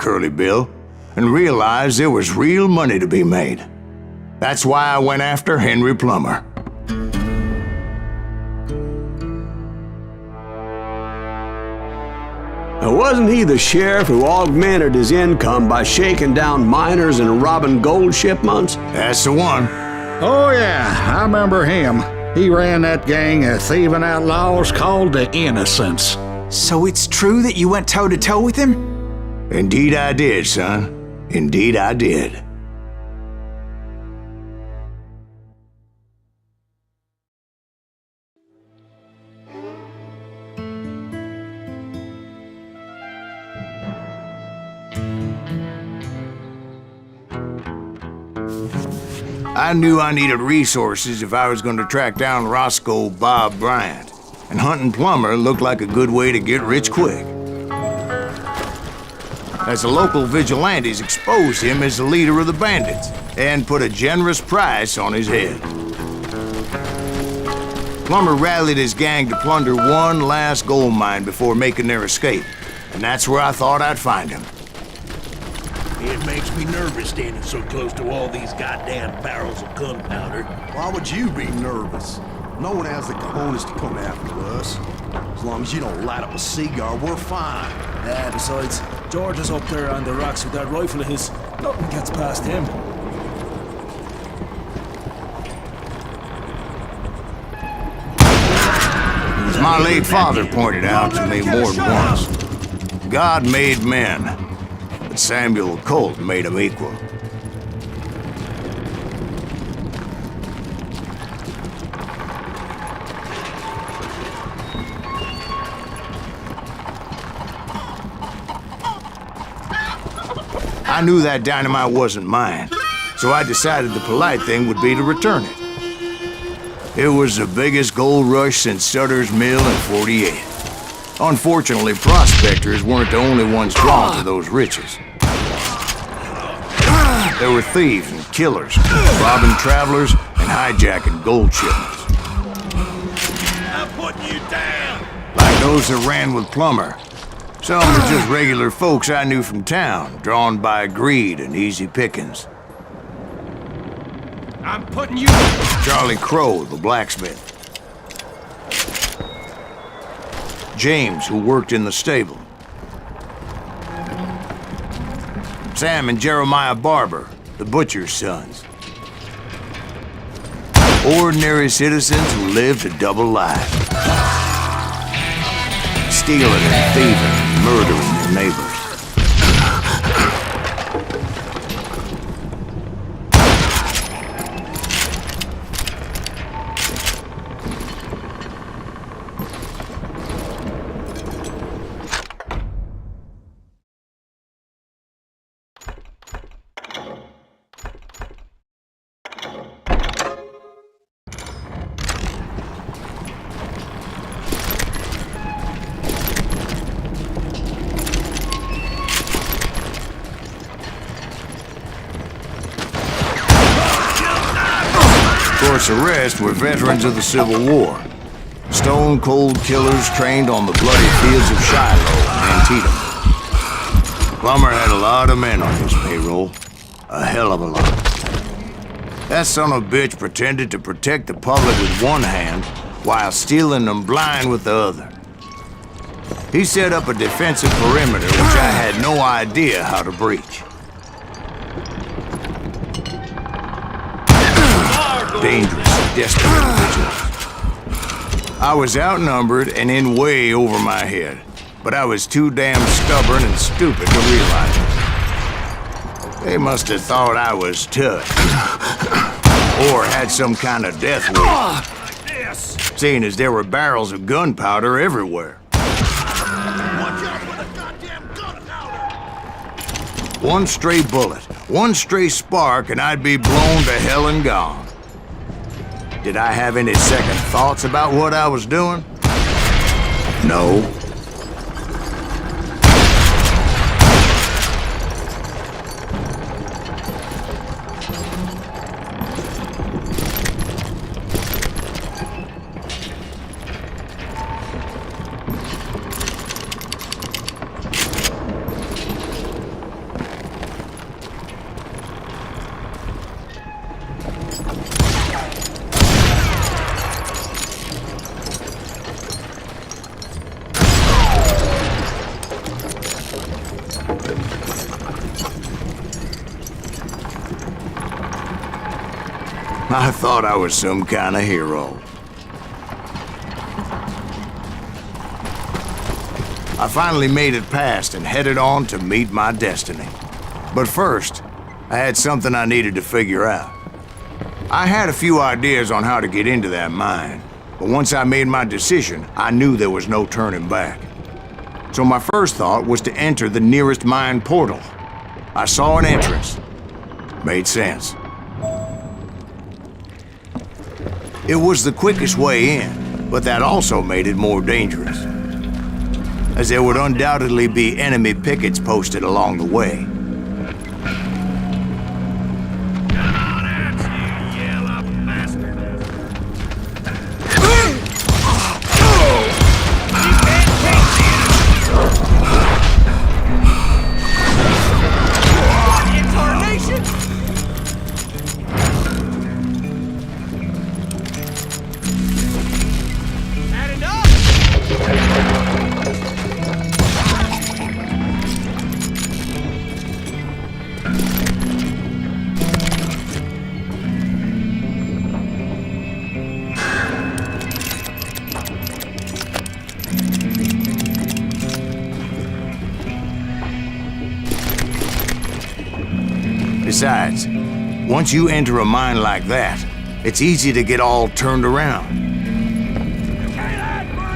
Curly Bill and realized there was real money to be made. That's why I went after Henry Plummer. Now, wasn't he the sheriff who augmented his income by shaking down miners and robbing gold shipments? That's the one. Oh yeah, I remember him. He ran that gang of thieving outlaws called the Innocents. So it's true that you went toe-to-toe with him? Indeed I did, son. Indeed I did. I knew I needed resources if I was going to track down Roscoe Bob Bryant, and hunting Plummer looked like a good way to get rich quick. As the local vigilantes exposed him as the leader of the bandits, and put a generous price on his head. Plummer rallied his gang to plunder one last gold mine before making their escape, and that's where I thought I'd find him. It makes me nervous standing so close to all these goddamn barrels of gunpowder. Why would you be nervous? No one has the cojones to come after us. As long as you don't light up a cigar, we're fine. Yeah, besides, George is up there on the rocks with that rifle of his. Nothing gets past him. As my late father pointed out to me more than once, God made men, but Samuel Colt made them equal. I knew that dynamite wasn't mine, so I decided the polite thing would be to return it. It was the biggest gold rush since Sutter's Mill in '48. Unfortunately, prospectors weren't the only ones drawn to those riches. There were thieves and killers, robbing travelers and hijacking gold shipments. I'm putting you down! Like those that ran with Plummer. Some were just regular folks I knew from town, drawn by greed and easy pickings. I'm putting you... Charlie Crow, the blacksmith. James, who worked in the stable. Sam and Jeremiah Barber, the butcher's sons. Ordinary citizens who lived a double life. Stealing and thieving, murdering their neighbors. Of course, the rest were veterans of the Civil War. Stone-cold killers trained on the bloody fields of Shiloh and Antietam. Plummer had a lot of men on his payroll. A hell of a lot. That son of a bitch pretended to protect the public with one hand while stealing them blind with the other. He set up a defensive perimeter which I had no idea how to breach. Dangerous, desperate individuals. I was outnumbered and in way over my head, but I was too damn stubborn and stupid to realize it. They must have thought I was tough, or had some kind of death wish, seeing as there were barrels of gunpowder everywhere. One stray bullet, one stray spark, and I'd be blown to hell and gone. Did I have any second thoughts about what I was doing? No. I thought I was some kind of hero. I finally made it past and headed on to meet my destiny. But first, I had something I needed to figure out. I had a few ideas on how to get into that mine, but once I made my decision, I knew there was no turning back. So my first thought was to enter the nearest mine portal. I saw an entrance. Made sense. It was the quickest way in, but that also made it more dangerous, as there would undoubtedly be enemy pickets posted along the way. Besides, once you enter a mine like that, it's easy to get all turned around.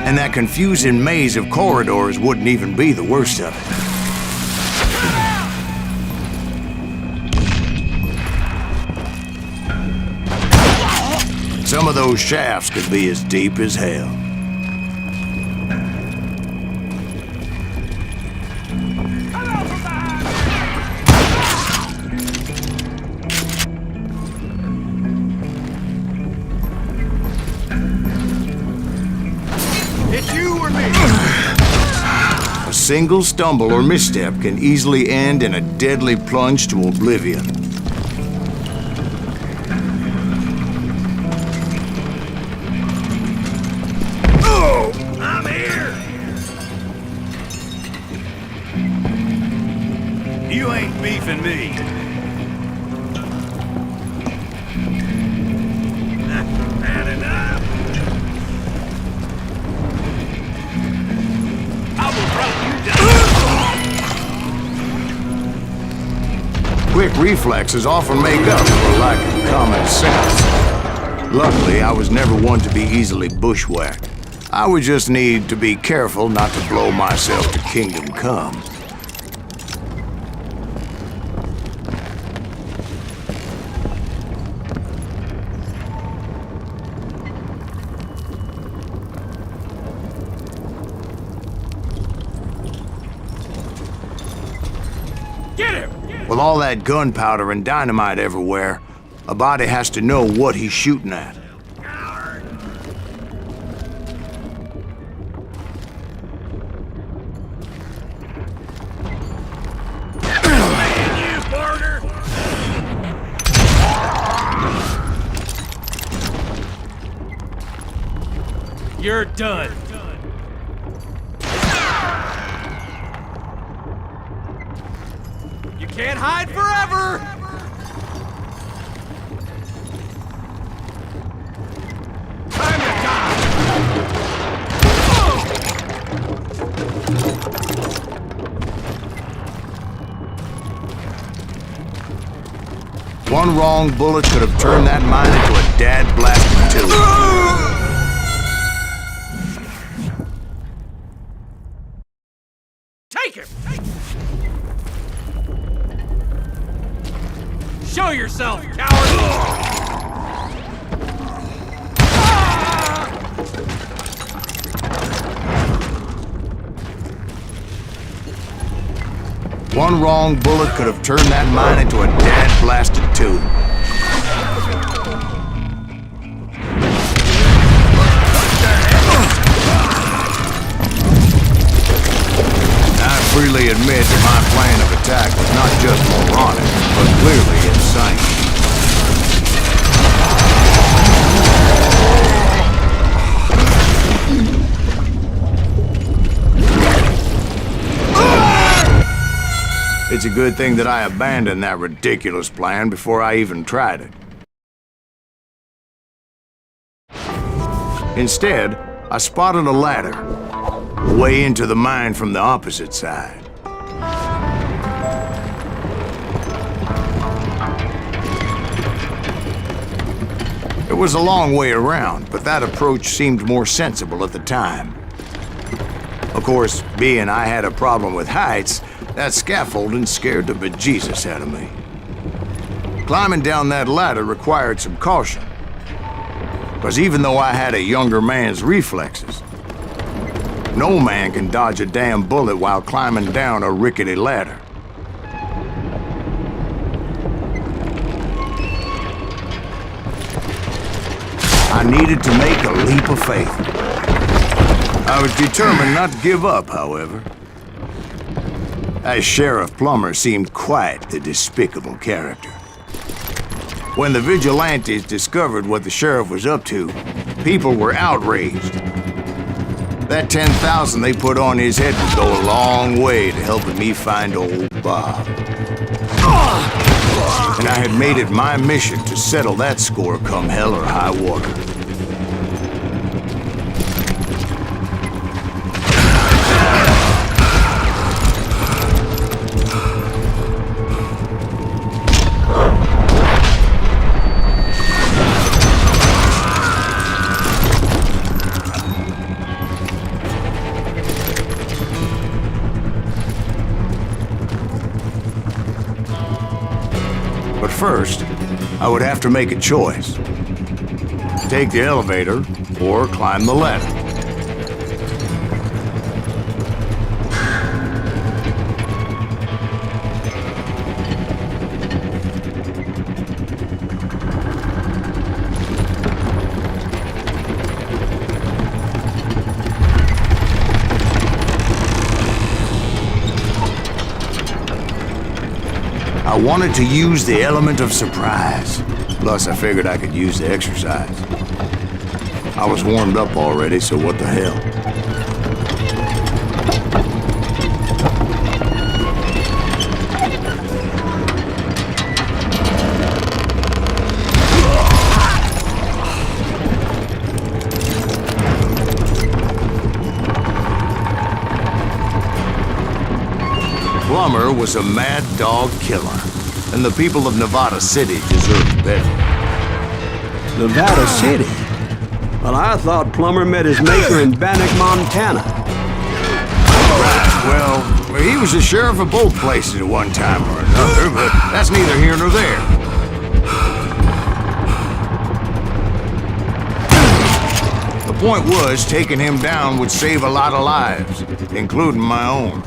And that confusing maze of corridors wouldn't even be the worst of it. Some of those shafts could be as deep as hell. A single stumble or misstep can easily end in a deadly plunge to oblivion. Oh! I'm here! You ain't beefing me. Bad enough. Quick reflexes often make up for lack of common sense. Luckily, I was never one to be easily bushwhacked. I would just need to be careful not to blow myself to kingdom come. Get him! With all that gunpowder and dynamite everywhere, a body has to know what he's shooting at. You're done. You can't hide forever! Time to die! One wrong bullet could have turned that mine into a dad-blasted tube. Take him! Show yourself, coward! One wrong bullet could have turned that mine into a dad-blasted tube. I freely admit that my plan of attack was not just moronic, but clearly insane. It's a good thing that I abandoned that ridiculous plan before I even tried it. Instead, I spotted a ladder, a way into the mine from the opposite side. It was a long way around, but that approach seemed more sensible at the time. Of course, being I had a problem with heights, that scaffolding scared the bejesus out of me. Climbing down that ladder required some caution, because even though I had a younger man's reflexes, no man can dodge a damn bullet while climbing down a rickety ladder. I needed to make a leap of faith. I was determined not to give up, however. As Sheriff Plummer seemed quite the despicable character. When the vigilantes discovered what the sheriff was up to, people were outraged. That 10,000 they put on his head would go a long way to helping me find old Bob. And I had made it my mission to settle that score come hell or high water. But first, I would have to make a choice. Take the elevator or climb the ladder. I wanted to use the element of surprise. Plus, I figured I could use the exercise. I was warmed up already, so what the hell? Plummer was a mad dog killer, and the people of Nevada City deserved better. Nevada City? Well, I thought Plummer met his maker in Bannock, Montana. Right, well, he was the sheriff of both places at one time or another, but that's neither here nor there. The point was, taking him down would save a lot of lives, including my own.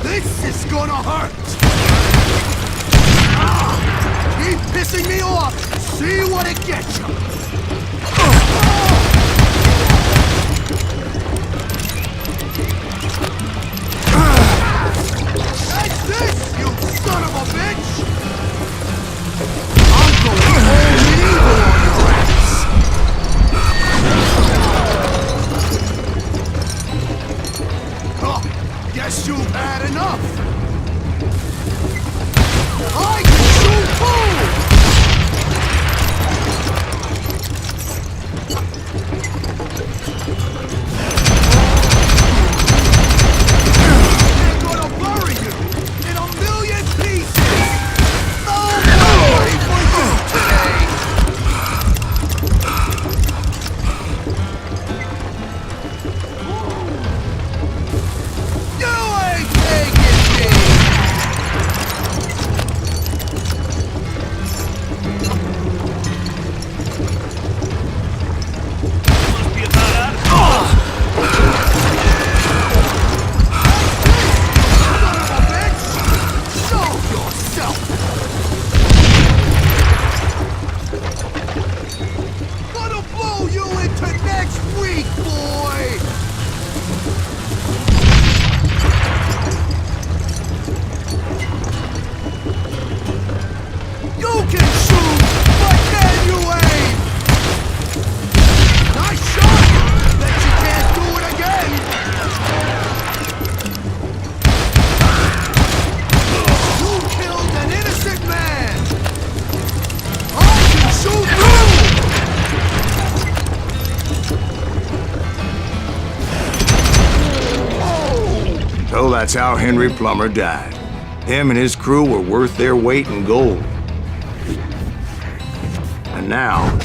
This is gonna hurt! Keep pissing me off! See what it gets you! Take this, you son of a bitch! I'm going all medieval on your ass! Huh, guess you've had enough! So that's how Henry Plummer died. Him and his crew were worth their weight in gold. And now,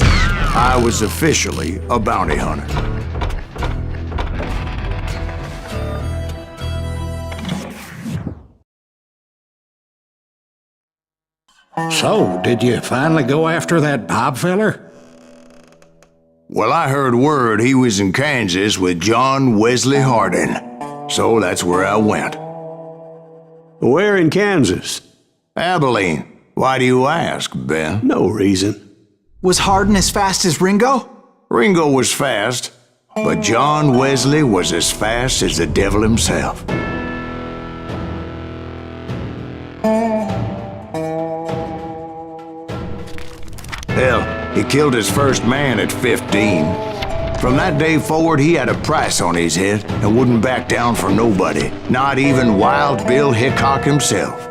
I was officially a bounty hunter. So, did you finally go after that Bob feller? Well, I heard word he was in Kansas with John Wesley Hardin. So that's where I went. Where in Kansas? Abilene. Why do you ask, Ben? No reason. Was Hardin as fast as Ringo? Ringo was fast, but John Wesley was as fast as the devil himself. Hell, he killed his first man at 15. From that day forward, he had a price on his head and wouldn't back down for nobody, not even Wild Bill Hickok himself.